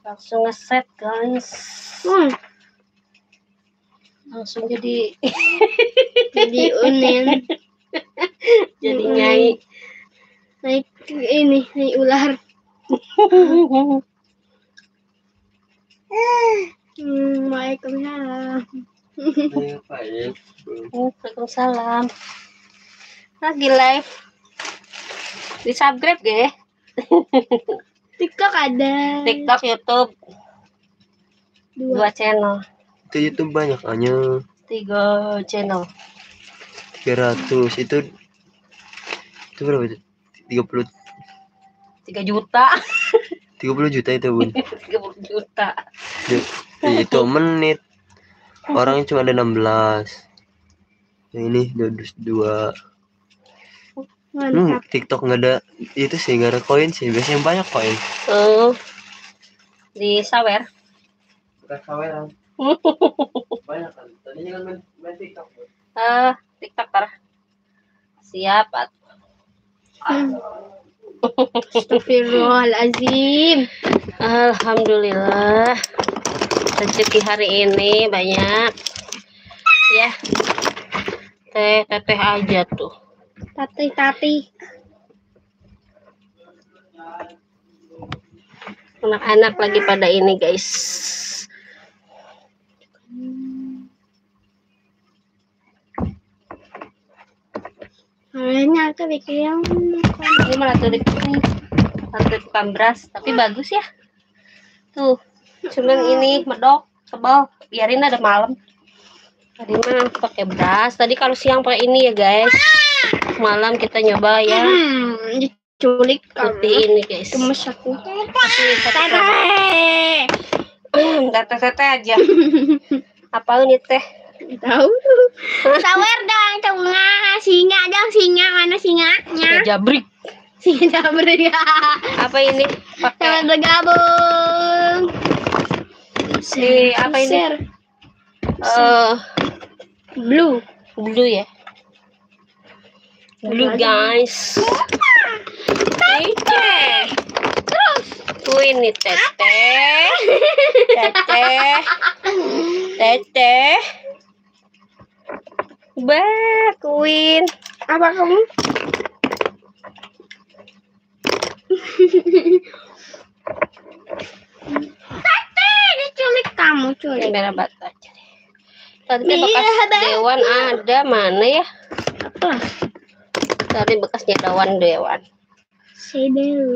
Langsung ngeset guys. Langsung jadi unen. jadi nyai. Naik ini, naik ular. Waalaikumsalam. Waalaikumsalam. Lagi live. Di subscribe ge. TikTok ada. TikTok, YouTube. 2 channel. Itu YouTube banyak hanya 3 channel. 300 itu berapa itu? 3 juta. 30 juta itu bun. 30 juta. Itu menit orangnya cuma ada 16. Nah, ini 22. TikTok nggak ada itu sih, nggak ada koin sih, biasanya banyak koin. Di sawer. Bukan saweran. Banyak kan. Tadinya kan main TikTok. TikTok tar. Siap. Astagfirullahaladzim. Alhamdulillah. Rezeki hari ini banyak. Ya. Teteh aja tuh. Tati. Anak-anak lagi pada ini guys. Ini aku bikin Ini malah tuh tukang beras, tapi bagus ya. Tuh, cuman ini medok, tebal. Biarin ada malam. Tadi mah pakai beras. Tadi kalau siang pakai ini ya guys. Malam kita nyoba ya. Diculik Putih ini guys. gemes aku. Tete aja. Apa ini teh? Tahu. Sawer dong, singa dong, singa mana singanya? Jabrik. Singa jabrik. Apa ini? Pakai bergabung. apa ini? Blue ya. Blue guys. Terus ini teteh. Queen. Apa kamu? Teteh, diculik kamu, culik. Merah batu aja deh. Tadi bekas dewan ada mana ya? Apa? Tadi bekasnya dewan. Sedel.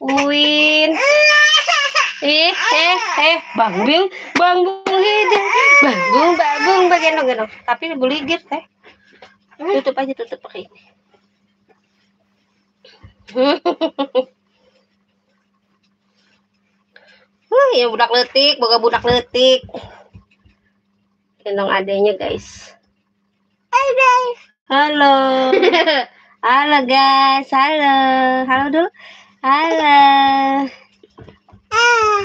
Uin. Bang Bung bagian. Tapi buligir teh. Tutup pakai ini. Ya budak letik, boga budak letik. Gendong adenya guys. Hai guys. Halo. Halo guys, halo dulu.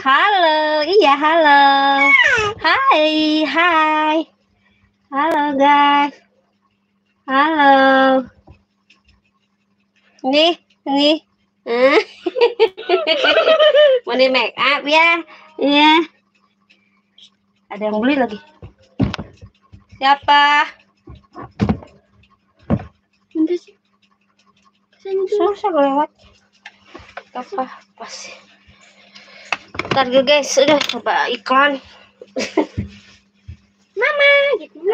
Halo, iya halo. Hai. Halo guys. Halo. Nih. Mau di make up ya? Iya. Ada yang beli lagi. Siapa? Bentar sih. Susah lewat. Apa pas? Ntar guys, udah coba iklan. Mama, gitu.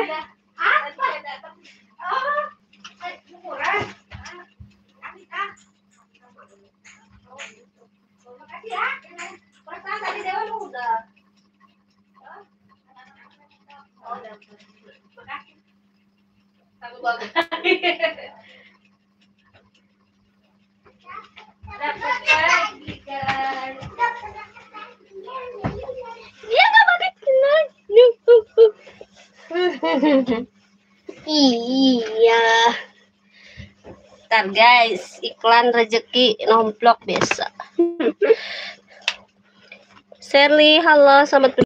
Dia nggak pakai kenal. Iya. Ntar guys, iklan rezeki nomplok biasa. Sherly, halo, selamat